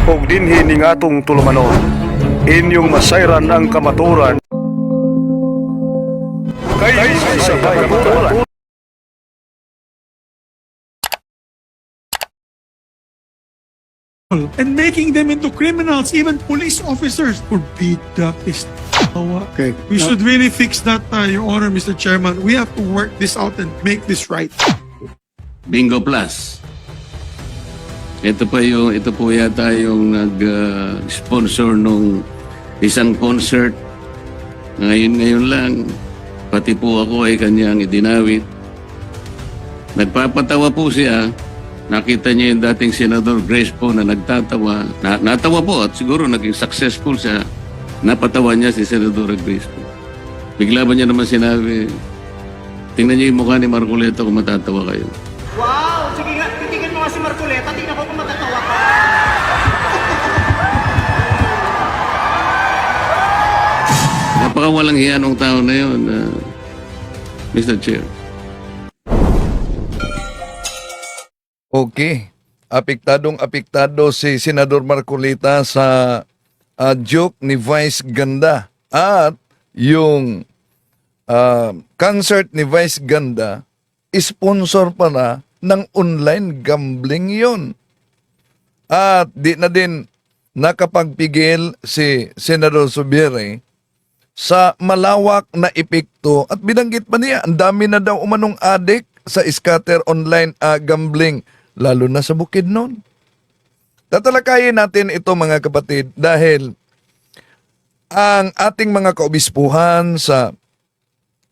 og dinhi ning atong tulumanon. Inyong masayran ang kamaturan kay sa kamaturan. And making them into criminals, even police officers. Forbid that is Okay. We should really fix that, Your Honor, Mr. Chairman. We have to work this out and make this right. Bingo Plus. Ito po yata yung nag-sponsor nung isang concert. Ngayon lang, pati po ako ay kanyang idinawit. Nagpapatawa po siya. Nakita niya yung dating Senador Grace po na nagtatawa. Natawa po at siguro naging successful siya. Napatawa niya si Senador Grace po. Bigla ba niya naman sinabi, tingnan niyo yung mukha ni Marcoleta kung matatawa kayo. Wow! Sige nga, titignan mo nga si Marcoleta. Tingnan ko kung matatawa ka. Napakawalang hiya nung tao na yun, Mr. Chair. Okay. Apektadong-apektado si Senador Marcoleta sa joke ni Vice Ganda. At yung concert ni Vice Ganda, sponsor pa na ng online gambling yon. At di na din nakapagpigil si Senador Zubiri sa malawak na epekto. At binanggit pa niya, ang dami na daw umanong adik sa scatter online gambling, lalo na sa Bukidnon. Tatalakayin natin ito mga kapatid dahil ang ating mga kaobispuhan sa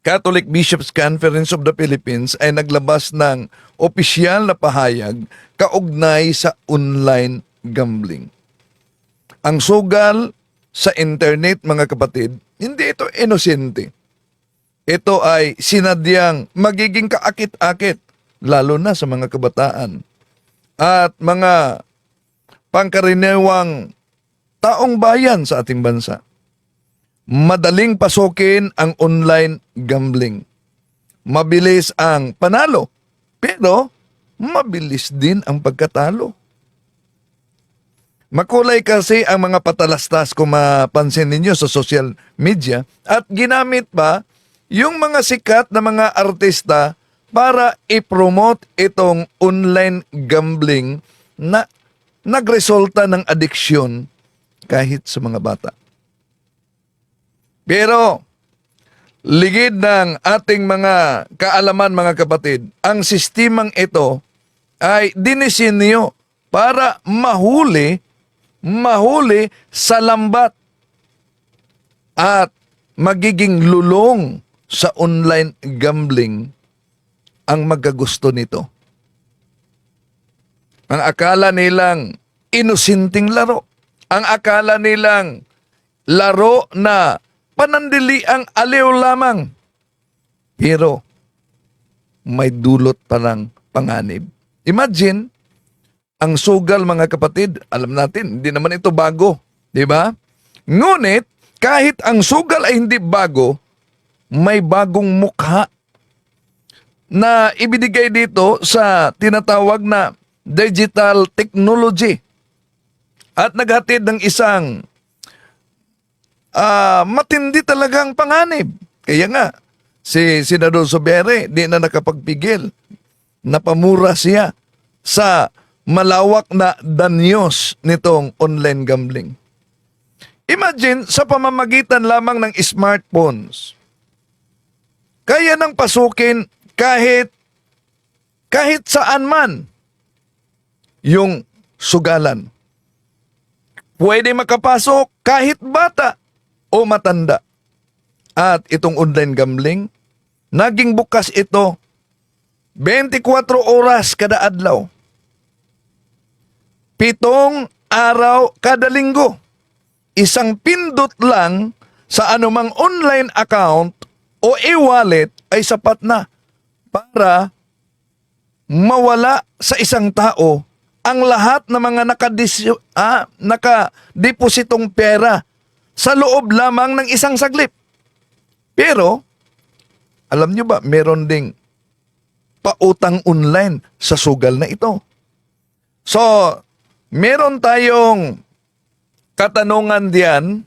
Catholic Bishops' Conference of the Philippines ay naglabas ng opisyal na pahayag kaugnay sa online gambling. Ang sugal sa internet mga kapatid, hindi ito inosente. Ito ay sinadyang magiging kaakit-akit lalo na sa mga kabataan at mga pangkaraniwang taong bayan sa ating bansa. Madaling pasukin ang online gambling. Mabilis ang panalo, pero mabilis din ang pagkatalo. Makulay kasi ang mga patalastas kung mapansin ninyo sa social media at ginamit pa yung mga sikat na mga artista para i-promote itong online gambling na nagresulta ng adiksyon kahit sa mga bata. Pero, ligid ng ating mga kaalaman mga kapatid, ang sistemang ito ay dinisenyo para mahuli sa lambat at magiging lulong sa online gambling ang magagusto nito. Ang akala nilang inusinting laro. Ang akala nilang laro na panandiliang aliw lamang. Pero may dulot pa ng panganib. Imagine, ang sugal mga kapatid, alam natin, hindi naman ito bago. Di ba? Ngunit, kahit ang sugal ay hindi bago, may bagong mukha na ibinigay dito sa tinatawag na digital technology at naghatid ng isang matindi talagang panganib. Kaya nga, si Senador Zubiri di na nakapagpigil. Napamura siya sa malawak na danyos nitong online gambling. Imagine, sa pamamagitan lamang ng smartphones, kaya nang pasukin kahit saan man yung sugalan. Pwede makapasok kahit bata o matanda. At itong online gambling, naging bukas ito 24 oras kada adlaw. 7 araw kada linggo. Isang pindot lang sa anumang online account o e-wallet ay sapat na para mawala sa isang tao ang lahat ng mga nakadepositong pera sa loob lamang ng isang saglit. Pero, alam nyo ba, meron ding pautang online sa sugal na ito. So, meron tayong katanungan diyan,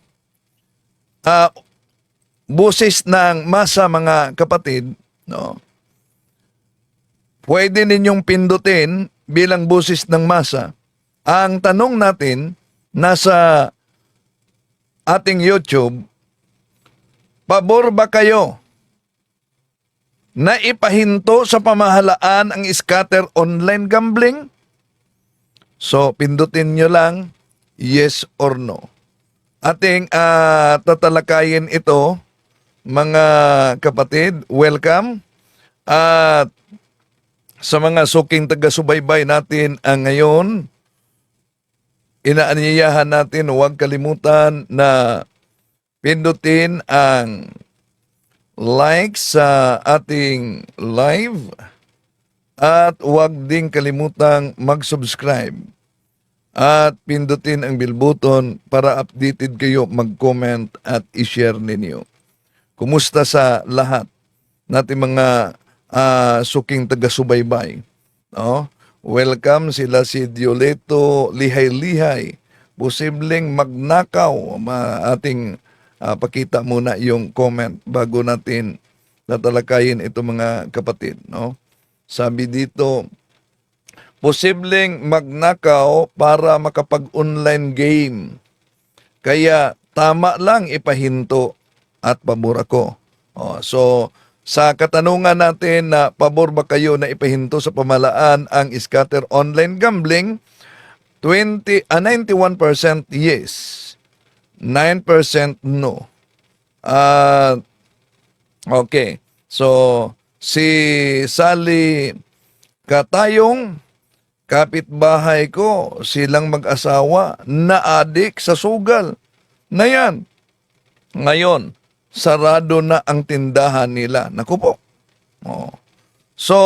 busis ng masa mga kapatid, no? Pwede ninyong pindutin bilang busis ng masa. Ang tanong natin, nasa ating YouTube, pabor ba kayo na ipahinto sa pamahalaan ang scatter online gambling? So, pindutin nyo lang, yes or no. Ating tatalakayin ito, mga kapatid, welcome. At sa mga suking taga-subaybay natin ngayon, inaanyayahan natin, huwag kalimutan na pindutin ang like sa ating live at huwag ding kalimutang mag-subscribe at pindutin ang bell button para updated kayo, mag-comment at i-share ninyo. Kumusta sa lahat natin mga suking taga-subaybay? No? Welcome sila si Dioleto Lihay-Lihay. Posibleng magnakaw. Ating pakita muna yung comment bago natin tatalakayin ito mga kapatid. No? Sabi dito, posibleng magnakaw para makapag-online game. Kaya tama lang ipahinto at pabor ako. So, sa katanungan natin na pabor ba kayo na ipahinto sa pamahalaan ang scatter online gambling, 91% yes, 9% no. Okay, so si Sally Katayong, kapitbahay ko, silang mag-asawa na adik sa sugal na yan. Ngayon, sarado na ang tindahan nila. Naku po. So,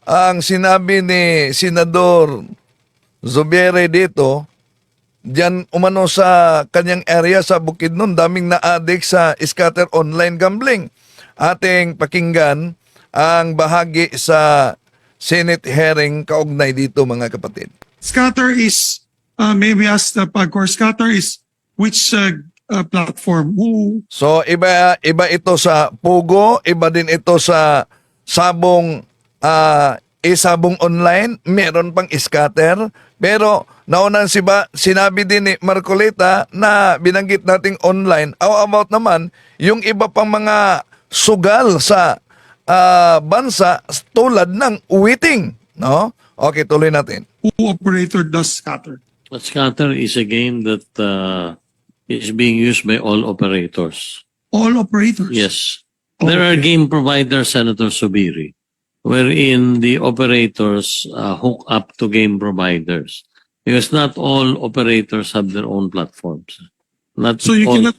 ang sinabi ni Senador Zubiri dito, diyan umano sa kanyang area sa Bukidnon, daming na-addict sa scatter online gambling. Ating pakinggan ang bahagi sa Senate hearing kaugnay dito mga kapatid. Scatter is, maybe ask the PAGCOR, Scatter is which platform? Who? So iba ito sa Pogo, iba din ito sa sabong sabong online, meron pang scatter, pero naunang sinabi din ni Marcoleta na binanggit nating online. How about naman yung iba pang mga sugal sa bansa tulad ng Witing, no? Okay, tuloy natin. Who operator does Scatter? But Scatter is a game that is being used by all operators. All operators? Yes. There are game providers, Senator Subiri, wherein the operators hook up to game providers. Because not all operators have their own platforms. Not So you all, cannot,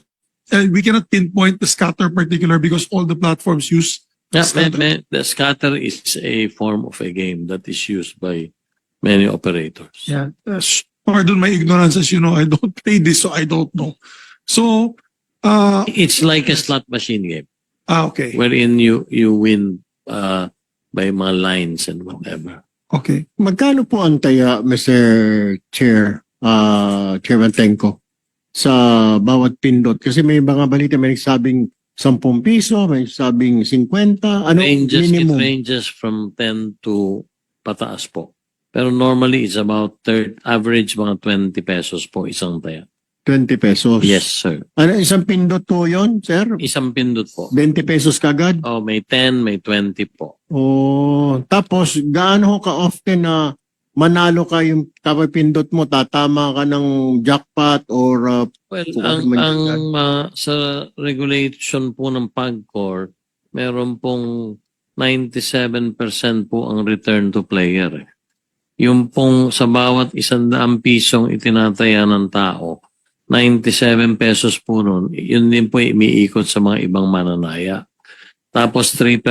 we cannot pinpoint the Scatter particular because all the platforms use Yeah, Scatter. the Scatter is a form of a game that is used by many operators. Yeah. Pardon my ignorance, as you know, I don't play this, so I don't know. So, It's like a slot machine game, okay. wherein you win by mga lines and whatever. Okay. Magkano po ang taya, Mr. Chair, Chairman Tenko, sa bawat pindot? Kasi may mga balita, may nagsabing 10 piso, may nagsabing 50. Ano It minimum? ranges from 10 to pataas po. Pero normally it's about average mga 20 pesos po isang taya. 20 pesos. Yes, sir. Ano, isang pindot po yun, sir? Isang pindot po. 20 pesos kagad? Oh, may 10, may 20 po. Oh, tapos gaano ka-often na manalo ka yung tapos pindot mo, tatama ka ng jackpot or Well, Kung sa regulation po ng PAGCOR, meron pong 97% po ang return to player. Yung pong sa bawat 100 pisong itinataya ng tao, 97 pesos po nun, yun din po umiikot sa mga ibang mananaya. Tapos 3%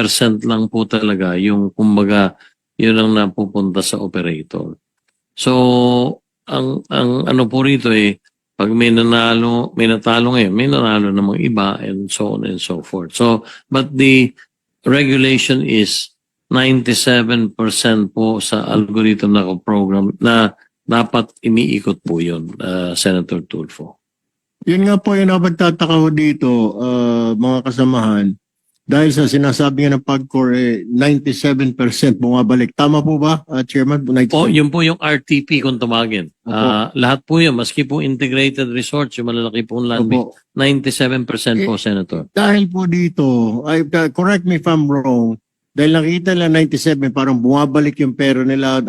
lang po talaga yung kumbaga yun ang napupunta sa operator. So, ang ano po rito pag may natalo ngayon, may nanalo namang iba and so on and so forth. So, but the regulation is 97% po sa algorithm na program na dapat iniikot po yun, Senator Tulfo. Yun nga po yung napagtataka ko dito, mga kasamahan. Dahil sa sinasabi nga ng PAGCOR, 97% bumabalik. Tama po ba, Chairman? 97%? O, yun po yung RTP kung tumagin. Opo. Lahat po yun, maski po integrated resorts, yung malalaki pong land bank, Opo. 97% po, Senator. Dahil po dito, correct me if I'm wrong, dahil nakita nila 97, parang bumabalik yung pera nila,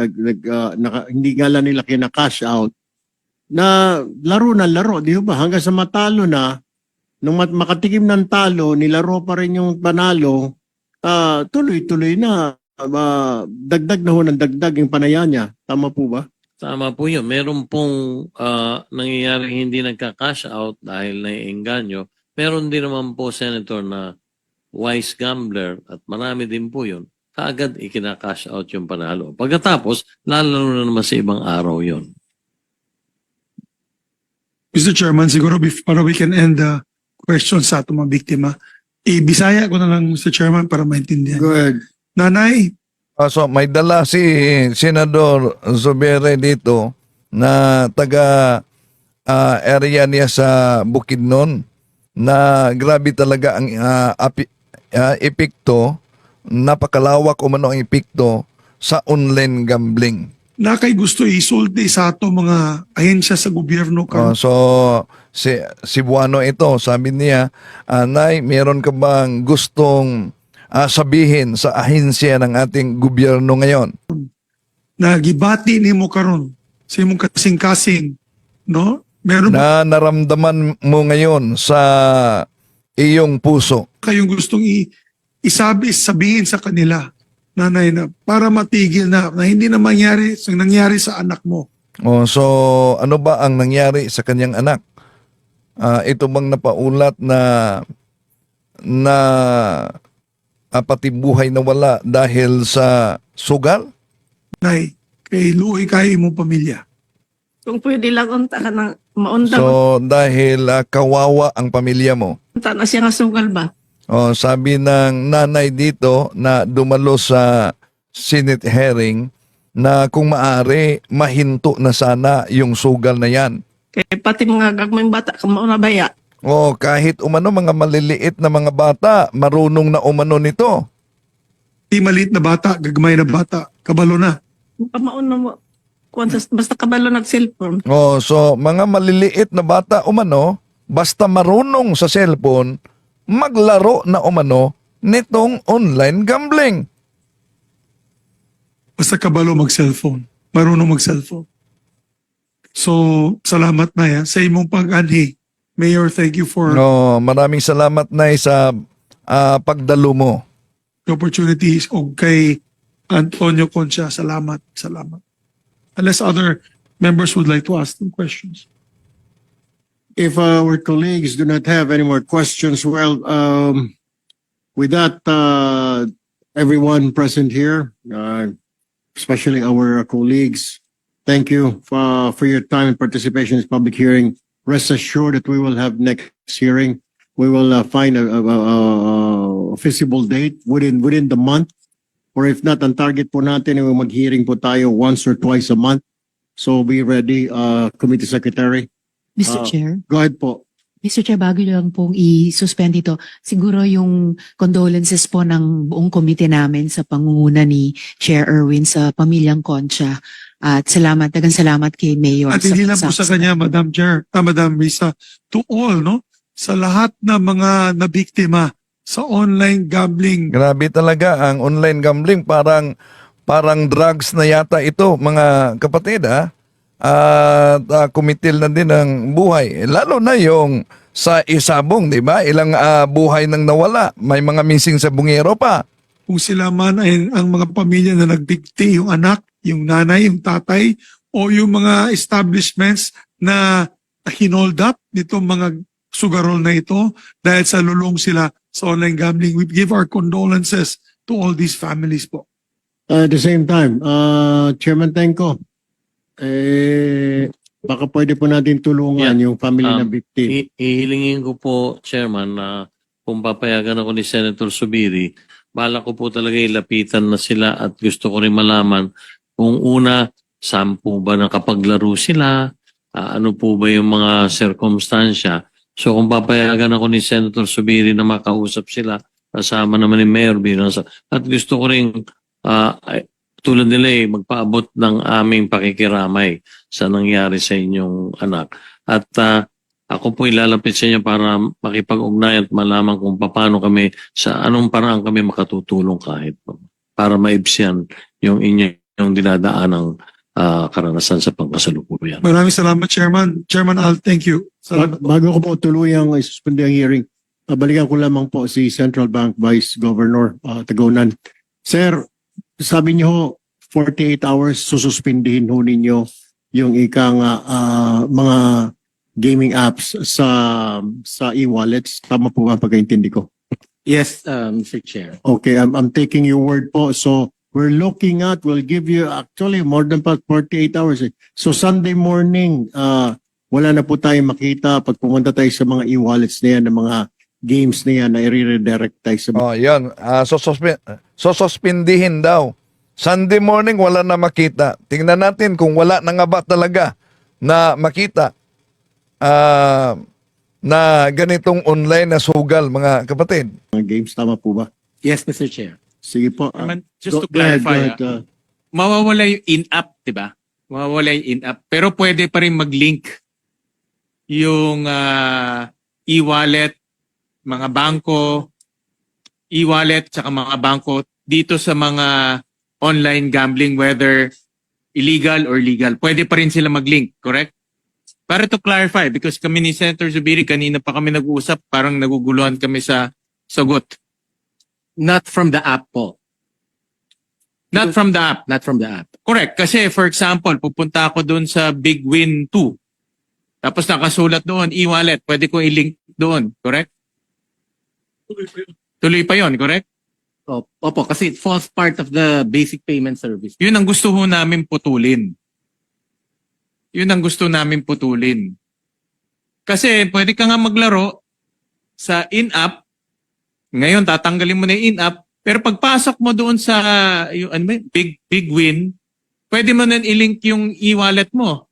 hindi nga lang nila kina-cash out, na laro, di ba? Hanggang sa matalo na, nung makatikim ng talo, nilaro pa rin yung panalo, tuloy-tuloy na, dagdag na ho ng dagdag yung panaya niya. Tama po ba? Tama po yun. Meron pong nangyayari hindi nagka-cash out dahil naiengganyo. Meron din naman po, Senator, na wise gambler at marami din po yun. Kaagad ikina-cash out yung panalo. Pagkatapos, lalo na naman sa ibang araw yun. Mr. Chairman, siguro para we can end the questions sa atong mga biktima, Bisaya ko na lang, Mr. Chairman, para maintindihan. Go ahead. Nanay, So may dala si Senador Zubere dito na taga area niya sa Bukidnon na grabe talaga ang epekto, napakalawak umano ang epekto sa online gambling. na kay gusto isulti sa ato mga ahensya sa gobyerno karon. So si Cebuano ito, sabi niya, Nay, meron ka bang gustong sabihin sa ahensya ng ating gobyerno ngayon? Nagibati nimo karon sa imong kasing-kasing, no? Meron ba Na naramdaman mo ngayon sa iyong puso? kayong gustong sabihin sa kanila, nanay, na para matigil na hindi na mangyari sa nangyari sa anak mo? So ano ba ang nangyari sa kanyang anak? Ito bang napaulat na pati buhay na wala dahil sa sugal? Nay, kay luoy kayo imong pamilya. Kung pwede lang unta ka ng maunda So dahil kawawa ang pamilya mo. unta na siya nga sugal ba? Sabi ng nanay dito na dumalo sa Senate hearing na kung maaari mahinto na sana yung sugal na yan. Kaya pati mga gagmayng bata ka mauna baya. Kahit umano mga maliliit na mga bata, marunong na umano nito. Di maliit na bata, gagmay na bata, kabalo na. Pamauna mo. Basta kabalo ng cellphone. So mga maliliit na bata umano, basta marunong sa cellphone, maglaro na umano nitong online gambling. Basta kabalo mag-cellphone. Marunong mag-cellphone. So, salamat na yan. Sa imong pag-anhi, Mayor, thank you for Maraming salamat na sa pagdalo mo. the opportunities. O kay Antonio Concha, salamat. Salamat. Unless other members would like to ask them questions. If our colleagues do not have any more questions, well, with that, everyone present here, especially our colleagues, thank you for your time and participation in this public hearing. Rest assured that we will have next hearing. We will find a feasible date within the month. Or if not, ang target po natin ay mag-hearing po tayo once or twice a month. So be ready, Committee Secretary. Mr. Chair, Go ahead po. Mr. Chair, bago lang pong i-suspend ito, siguro yung condolences po ng buong komite namin sa pangunguna ni Chair Erwin sa pamilyang Concha. At dagang salamat kay Mayor. At hindi lang po sa kanya, Madam Chair, Madam Risa, to all, no? Sa lahat na mga nabiktima sa online gambling. Grabe talaga ang online gambling, parang drugs na yata ito, mga kapatid, At kumitil na din ang buhay. Lalo na yung sa Isabong, di ba? Ilang buhay nang nawala. May mga missing sa Bungero pa. Kung sila man ay ang mga pamilya na nagbikti, yung anak, yung nanay, yung tatay, o yung mga establishments na hinold up nitong mga sugarol na ito dahil sa lulong sila sa online gambling. We give our condolences to all these families po. At the same time, Chairman Tenko, baka pwede po natin tulungan yung family na victim. Ihilingin ko po, Chairman, na kung papayagan ako ni Senator Subiri, bala ko po talaga ilapitan na sila at gusto ko rin malaman kung una, saan po ba nakapaglaro sila, ano po ba yung mga circumstansya. So kung papayagan ako ni Senator Subiri na makausap sila, kasama naman ni Mayor Binasa, at gusto ko rin tulad nila magpaabot ng aming pakikiramay sa nangyari sa inyong anak. At ako po ilalapit sa inyo para makipag-ugnay at malaman kung paano kami, sa anong paraan kami makatutulong kahit po, para maibsiyan yung inyong dinadaanang karanasan sa pangkasalukuyan. Maraming salamat, Chairman. Chairman Al, thank you. Salamat po. Bago ko po tuluyang isuspend ang hearing, balikan ko lamang po si Central Bank Vice Governor Tagonan. Sir, sabi niyo 48 hours sususpindihin ho ninyo yung mga gaming apps sa e-wallets. Tama po ba ang pagkaintindi ko? Yes, Mr. Chair. Okay, I'm taking your word po. So we'll give you actually more than 48 hours. So Sunday morning, wala na po tayong makita pag pumunta tayo sa mga e-wallets na yan, ng mga games na yan na i-redirect tayo sa Oh, yan. Suspindihin daw. Sunday morning, wala na makita. Tingnan natin kung wala na nga ba talaga na makita na ganitong online na sugal, mga kapatid. mga games. Tama po ba? Yes, Mr. Chair. Sige po. Just to go ahead, clarify, go ahead, mawawala yung in-app, di ba? Mawawala yung in-app. Pero pwede pa rin mag-link yung e-wallet, mga bangko, e-wallet, tsaka mga bangko dito sa mga online gambling, whether illegal or legal. Pwede pa rin sila mag-link, correct? Para to clarify, because kami ni Senator Zubiri, kanina pa kami nag-uusap, parang naguguluhan kami sa sagot. Not from the app po. Not from the app. Not from the app. Correct. Kasi for example, pupunta ako doon sa Big Win 2. Tapos nakasulat doon, e-wallet. Pwede ko i-link doon. Correct? Tuloy pa yon, correct? Opo, kasi it falls part of the basic payment service. Yun ang gusto ho namin putulin. Yun ang gusto namin putulin. Kasi pwede ka nga maglaro sa in-app. Ngayon, tatanggalin mo na yung in-app. Pero pagpasok mo doon sa yung, big win, pwede mo na i-link yung e-wallet mo.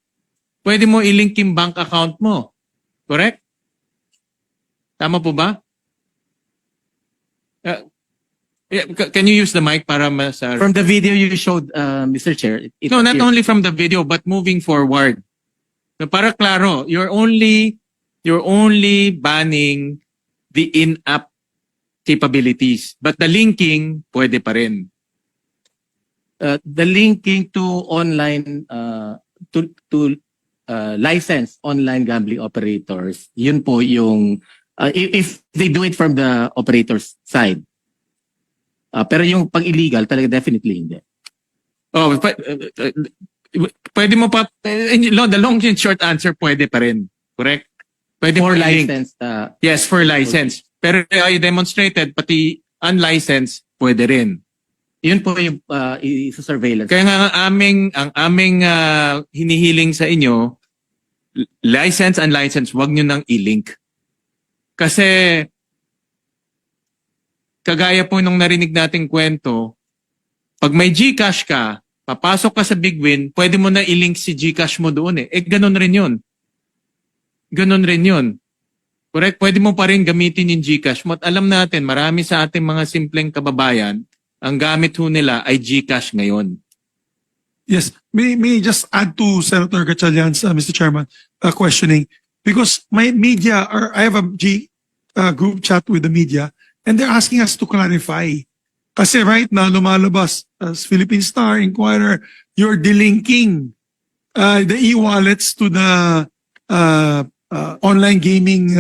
Pwede mo i-link yung bank account mo. Correct? Tama po ba? Can you use the mic para masar? From the video you showed, Mr. Chair, No, not only from the video, but moving forward. So para klaro, you're only banning the in-app capabilities. But the linking, pwede pa rin. the linking to online to licensed online gambling operators, yun po yung if they do it from the operator's side. Pero yung pag illegal talaga definitely hindi. Oh, pwede mo pa the long and short answer, pwede pa rin. Correct? Pwede For pa link. licensed. Yes, for license. Pero I demonstrated pati unlicensed pwede rin. Yun po yung surveillance. Kaya nga ang aming hinihiling sa inyo, license and license, wag nyo nang i-link. Kasi kagaya po nung narinig nating kwento, pag may GCash ka, papasok ka sa Big Win, pwede mo na i-link si GCash mo doon eh. Ganun rin yun. Ganun rin yun. Correct? Pwede mo pa rin gamitin yung GCash mo. At alam natin, marami sa ating mga simpleng kababayan, ang gamit ho nila ay GCash ngayon. Yes, may just add to Senator Gatchalian's, Mr. Chairman, questioning. Because my media, or I have a group chat with the media, and they're asking us to clarify. Kasi right now, lumalabas as Philippine Star, Inquirer, you're delinking the e-wallets to the online gaming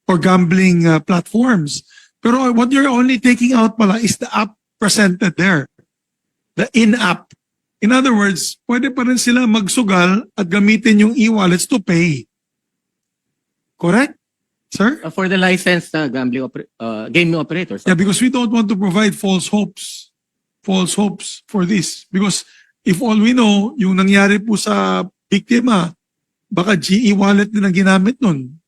or gambling platforms. Pero what you're only taking out pala is the app presented there. The in-app. In other words, pwede pa rin sila magsugal at gamitin yung e-wallets to pay. Correct? Sir? For the licensed gambling gaming operators. Yeah, because we don't want to provide false hopes for this. Because if all we know, yung nangyari po sa biktima, baka GE wallet din ang ginamit nun.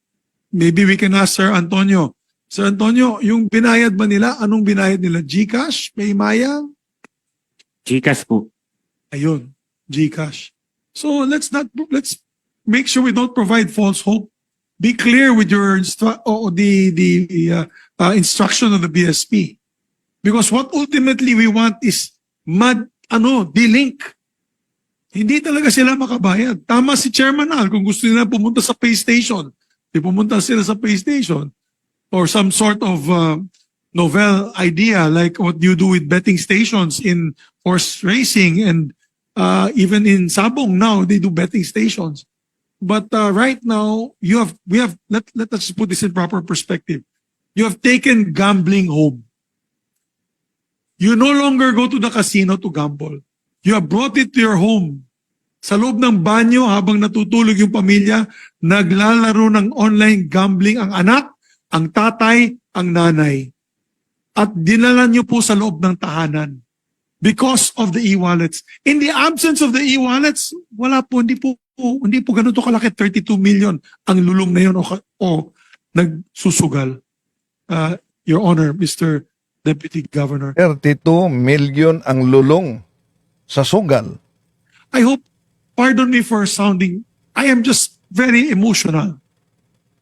Maybe we can ask Sir Antonio. Sir Antonio, yung binayad ba nila? Anong binayad nila? GCash? Paymaya? GCash po. Ayun, GCash. So let's make sure we don't provide false hope. Be clear with your instruction of the BSP. Because what ultimately we want is de-link. Hindi talaga sila makabayad. Tama si Chairman Al, kung gusto nila pumunta sa pay station, pumunta sila sa pay station or some sort of novel idea like what you do with betting stations in horse racing and even in Sabong now they do betting stations. But right now let us put this in proper perspective. You have taken gambling home. You no longer go to the casino to gamble. You have brought it to your home. Sa loob ng banyo habang natutulog yung pamilya, naglalaro ng online gambling ang anak, ang tatay, ang nanay. At dinala nyo po sa loob ng tahanan because of the e-wallets. In the absence of the e-wallets, hindi po ganito kalaki, 32 million ang lulong na yun o nagsusugal. Your Honor, Mr. Deputy Governor. 32 million ang lulong sa sugal. I hope, pardon me for sounding, I am just very emotional.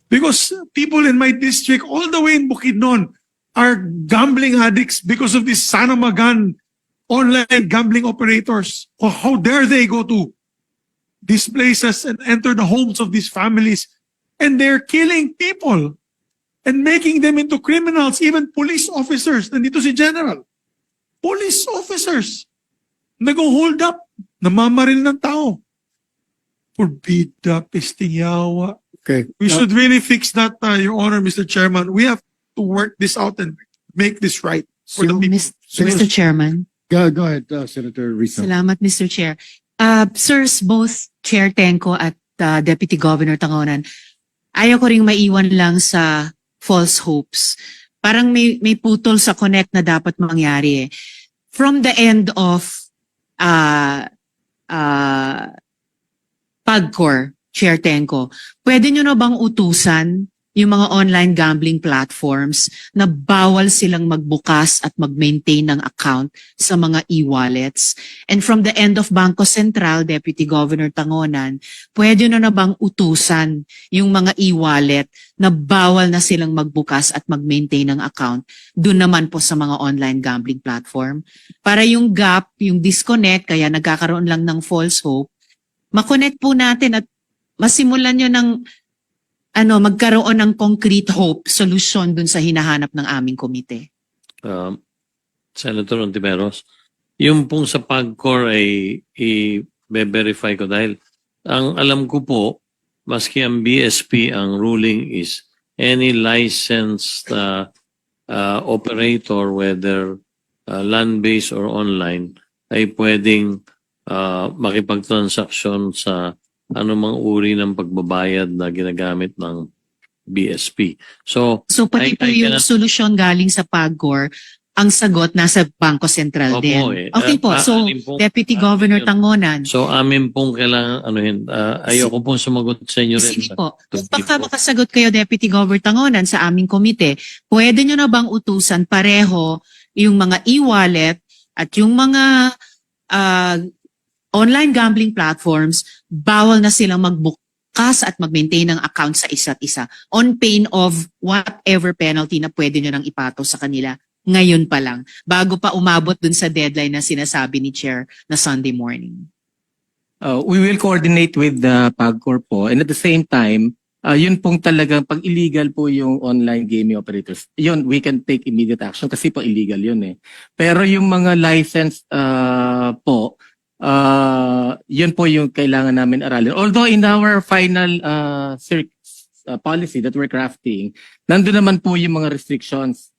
Because people in my district, all the way in Bukidnon, are gambling addicts because of these Sanamagan online gambling operators. How dare they go to these places and enter the homes of these families, and they're killing people and making them into criminals, even police officers. Nandito si General. Police officers. Nag-hold up. Namamaril ng tao. Forbida, pesting yawa. Okay. We should really fix that, Your Honor, Mr. Chairman. We have to work this out and make this right for the people. Mr. Chairman. Go ahead, Senator Risa. Salamat, Mr. Chair. Sirs, both Chair Tenko at Deputy Governor Tangonan, ayaw ko ring maiwan lang sa false hopes. Parang may putol sa connect na dapat mangyari eh. From the end of PAGCOR, Chair Tenko, pwede nyo na bang utusan yung mga online gambling platforms na bawal silang magbukas at mag-maintain ng account sa mga e-wallets? And from the end of Bangko Sentral, Deputy Governor Tangonan, pwede na bang utusan yung mga e-wallet na bawal na silang magbukas at mag-maintain ng account doon naman po sa mga online gambling platform? Para yung gap, yung disconnect, kaya nagkakaroon lang ng false hope, makonect po natin at masimulan nyo ng magkaroon ng concrete hope, solution dun sa hinahanap ng aming komite. Senator Ontiveros, yung pong sa PAGCOR ay i-verify ko dahil ang alam ko po, maski ang BSP, ang ruling is any licensed operator, whether land-based or online, ay pwedeng makipagtransaksyon sa anumang uri ng pagbabayad na ginagamit ng BSP. So pati po yung solusyon galing sa PAGCOR, ang sagot nasa Bangko Sentral Opo, din. Okay po, so Deputy Governor Tangonan. So amin pong kailangan ayoko pong sumagot sa inyo rin. Sige po. Kung baka makasagot kayo, Deputy Governor Tangonan, sa aming komite, pwede nyo na bang utusan pareho yung mga e-wallet at yung mga online gambling platforms, bawal na silang magbukas at mag-maintain ng account sa isa't isa on pain of whatever penalty na pwede nyo nang ipato sa kanila ngayon pa lang, bago pa umabot dun sa deadline na sinasabi ni Chair na Sunday morning. We will coordinate with the PAGCOR po, and at the same time, yun pong talagang pag illegal po yung online gaming operators, yun, we can take immediate action kasi po illegal yun eh. Pero yung mga licensed po, yun po yung kailangan namin aralin. Although in our final policy that we're crafting, nandun naman po yung mga restrictions.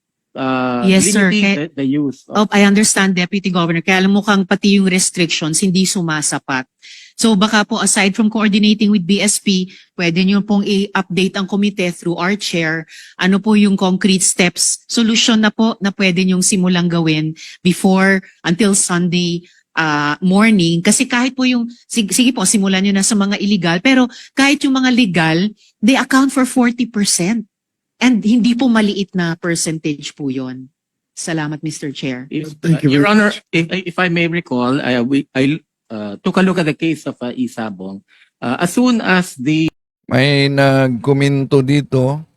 Yes, sir. Limiting the use. I understand, Deputy Governor. Kaya alam mo kang pati yung restrictions hindi sumasapat. So baka po aside from coordinating with BSP, pwede nyo pong i-update ang komite through our chair. Ano po yung concrete steps, solution na po na pwede nyong simulang gawin until Sunday morning. Kasi kahit po yung, sige po, simulan nyo na sa mga illegal, pero kahit yung mga legal, they account for 40%. And hindi po maliit na percentage po yon. Salamat, Mr. Chair. Thank you Your very Honor, much. if I may recall, took a look at the case of Isabong. As soon as the May nagkomento dito.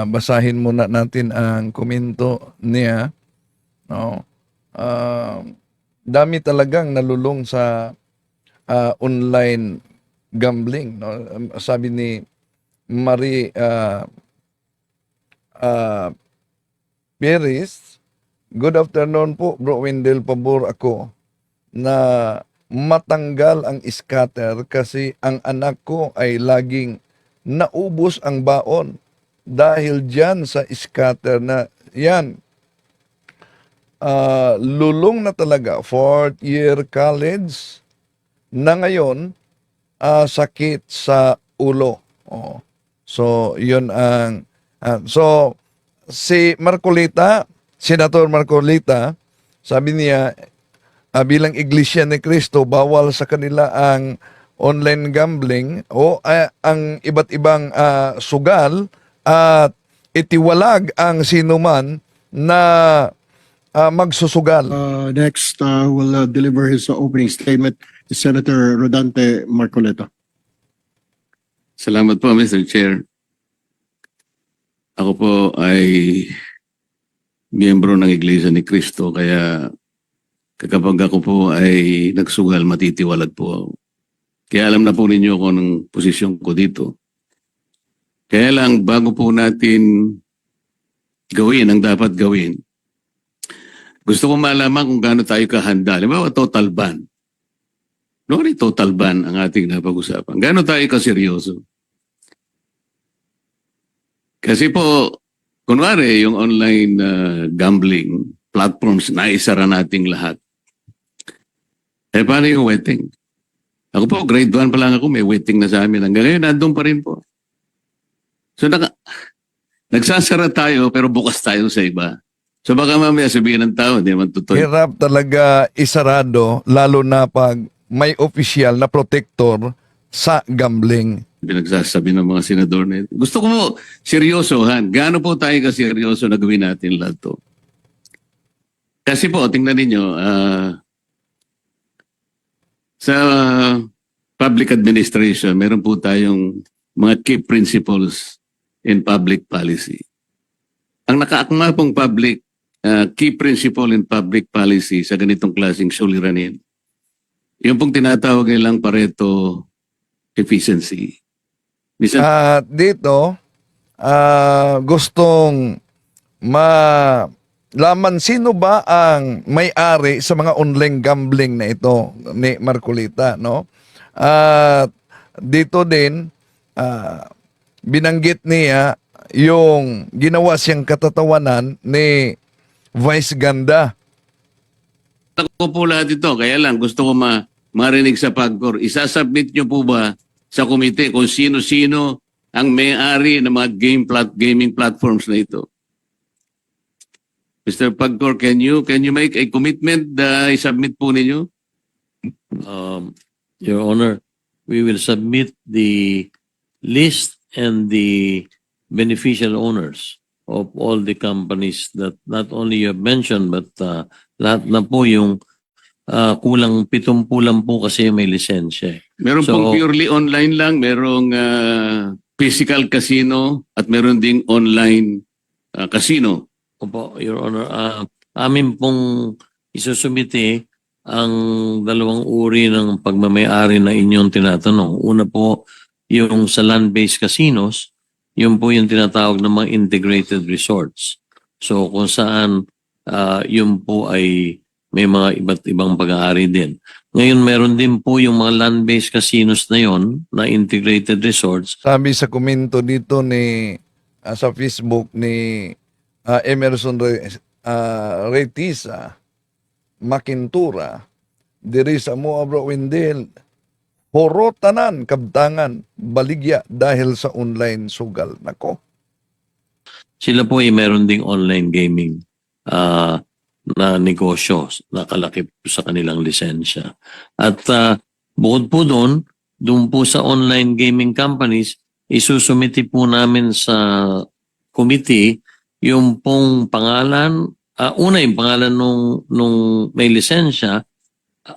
Basahin muna natin ang komento niya. No? Dami talagang nalulong sa online gambling. No? Sabi ni Marie Perez, good afternoon po, Bro Wendell. Pabor ako na matanggal ang scatter kasi ang anak ko ay laging naubos ang baon dahil dyan sa scatter na yan. Lulong na talaga, 4th year college na ngayon, sakit sa ulo. Oh. So, yun ang... so, si Marcolita, Senator Marcolita, sabi niya, bilang Iglesia ni Cristo, bawal sa kanila ang online gambling o ang iba't ibang sugal at itiwalag ang sinuman na magsusugal. Next will deliver his opening statement is Senator Rodante Marcoleta. Salamat po, Mr. Chair. Ako po ay miyembro ng Iglesia ni Cristo, kaya kapag ako po ay nagsugal, matitiwalag po ako. Kaya alam na po ninyo kung anong posisyon ko dito. Kaya lang, bago po natin gawin ang dapat gawin, gusto ko malaman kung gaano tayo kahanda. Halimbawa, total ban. Noon ay total ban ang ating napag-usapan. Gaano tayo kaseryoso? Kasi po, kunwari, yung online gambling platforms, naisara nating lahat. Eh, paano yung wetting? Ako po, grade 1 pa lang ako, may wetting na sa amin. Hanggang ngayon, nandun pa rin po. So, nagsasara tayo, pero bukas tayo sa iba. So, baka mamaya sabihin ng tao, hindi naman totoo. Hirap talaga isarado, lalo na pag may opisyal na protector sa gambling. Pinagsasabi ng mga senador na ito. Gusto ko mo, seryosohan. Gaano po tayo kaseryoso na gawin natin lahat to? Kasi po, tingnan ninyo, sa public administration, meron po tayong mga key principles in public policy. Ang nakaakma pong key principle in public policy sa ganitong klaseng suliranin, yung pong tinatawag nilang Pareto efficiency. At dito, gustong malaman sino ba ang may-ari sa mga online gambling na ito ni Marcolita, no? At dito din, binanggit niya yung ginawa siyang katatawanan ni Vice Ganda. Ako po lahat ito, kaya lang gusto ko marinig sa PAGCOR. Isasubmit nyo po ba sa komite kung sino-sino ang may-ari ng mga gaming platforms na ito? Mr. PAGCOR, can you make a commitment na isubmit po ninyo? Your Honor, we will submit the list and the beneficial owners of all the companies that not only you have mentioned but lahat na po yung kulang 70 lang po kasi may lisensya. Meron pong purely online lang, merong physical casino at meron ding online casino. Opo, Your Honor, amin pong isusumite ang dalawang uri ng pagmamayari na inyong tinatanong. Una po, yung sa land-based casinos, yun po yung tinatawag ng mga integrated resorts. So kung saan yun po ay may mga iba't ibang pag-aari din. Ngayon meron din po yung mga land-based casinos na yon na integrated resorts. Sabi sa komento dito ni sa Facebook ni Emerson Retisa Makintura, diri sa Moa Bro Wendell, horotanan, kabtangan, baligya dahil sa online sugal. Nako. Sila po ay meron ding online gaming na negosyo, nakalaki po sa kanilang lisensya. At bukod po doon po sa online gaming companies, isusumiti po namin sa committee yung pong pangalan, una yung pangalan nung may lisensya,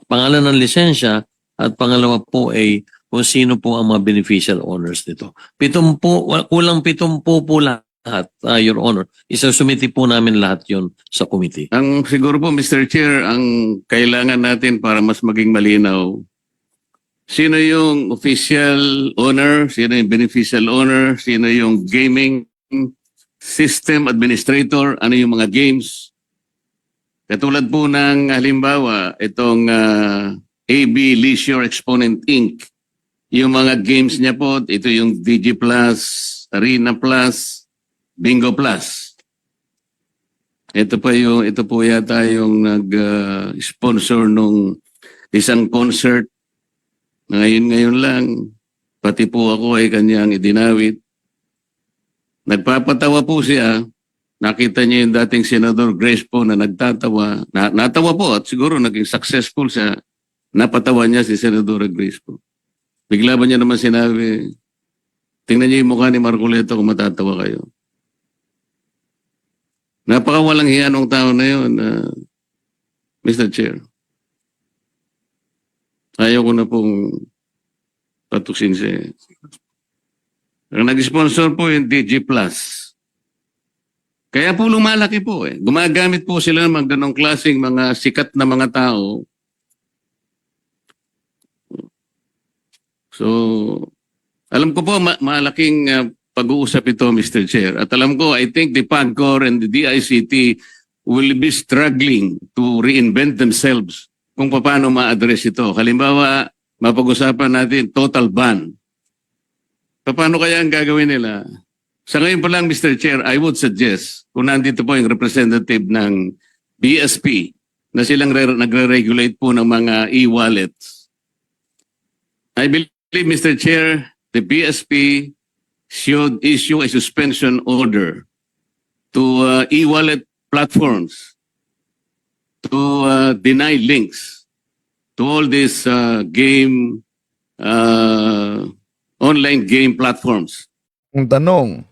pangalan ng lisensya, At pangalawa po ay kung sino po ang mga beneficial owners nito. Kulang 70 po lahat, Your Honor. Isasumiti po namin lahat yon sa committee. Ang siguro po, Mr. Chair, ang kailangan natin para mas maging malinaw, sino yung official owner, sino yung beneficial owner, sino yung gaming system administrator, ano yung mga games. Katulad po ng halimbawa, itong AB Leisure Exponent Inc. Yung mga games niya po, ito yung DG Plus, Arena Plus, Bingo Plus. Ito po yata yung nag-sponsor nung isang concert. Ngayon lang, pati po ako ay kanyang idinawit. Nagpapatawa po siya. Nakita niya yung dating Senador Grace po na nagtatawa. Natawa po at siguro naging successful siya. Napatawa niya si Senador Grace po. Bigla ba niya naman sinabi, tingnan niyo yung mukha ni Marcoleta kung matatawa kayo. Napakawalang hiya nung tao na yun, Mr. Chair. Ayaw ko na pong patuksin siya. Ang nag-sponsor po yung DG Plus. Kaya po lumalaki po eh. Gumagamit po sila ng ganong klaseng mga sikat na mga tao. So, alam ko po malaking pag-uusap ito, Mr. Chair. At alam ko, I think the PAGCOR and the DICT will be struggling to reinvent themselves kung paano ma-address ito. Halimbawa, mapag-usapan natin total ban. Paano kaya ang gagawin nila? Sa ngayon pa lang, Mr. Chair, I would suggest, kung nandito po yung representative ng BSP, na silang nagre-regulate po ng mga e-wallets. I believe, Mr. Chair, the BSP should issue a suspension order to e-wallet platforms to deny links to all these online game platforms. Ang tanong,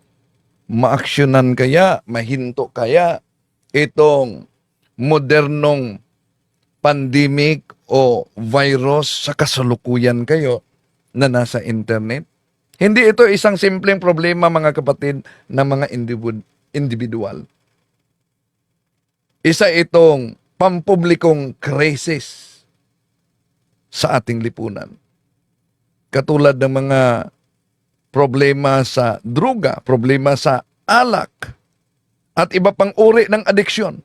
maaksyonan kaya, mahinto kaya itong modernong pandemic o virus sa kasalukuyan kayo na nasa internet? Hindi ito isang simpleng problema, mga kapatid, na mga individual. Isa itong pampublikong krisis sa ating lipunan. Katulad ng mga problema sa druga, problema sa alak, at iba pang uri ng adiksyon.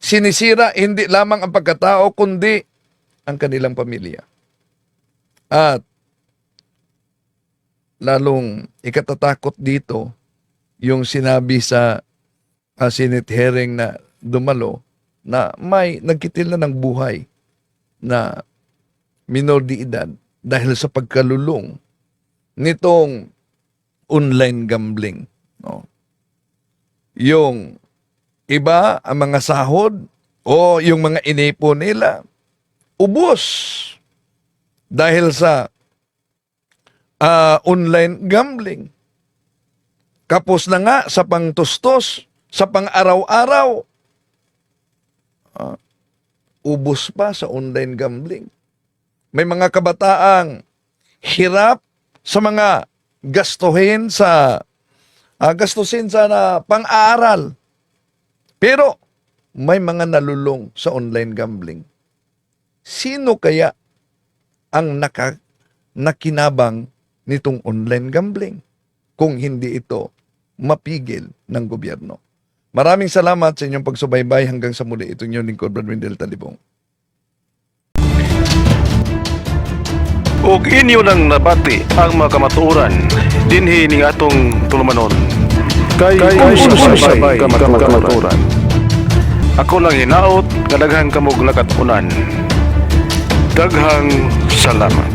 Sinisira hindi lamang ang pagkatao, kundi ang kanilang pamilya. At lalong ikatatakot dito yung sinabi sa Senate hearing na dumalo na may nagkitil na ng buhay na minor de edad dahil sa pagkalulong nitong online gambling. No? Yung iba, ang mga sahod o yung mga inipo nila, ubos dahil sa online gambling. Kapos na nga sa pangtustos, sa pang-araw-araw. Ubos pa sa online gambling. May mga kabataang hirap sa mga gastusin sa pang-aaral. Pero may mga nalulong sa online gambling. Sino kaya ang nakinabang nitong online gambling kung hindi ito mapigil ng gobyerno? Maraming salamat sa inyong pagsubaybay. Hanggang sa muli, ito inyong lingkod, Brad Wendell Talibong. Ug inyo nang nabati ang mga kamatuoran dinhi ning atong tulumanon. Kay sabay kamatuoran. Ako lang hinaot, kadaghang kamog nakatunan. Daghang salamat.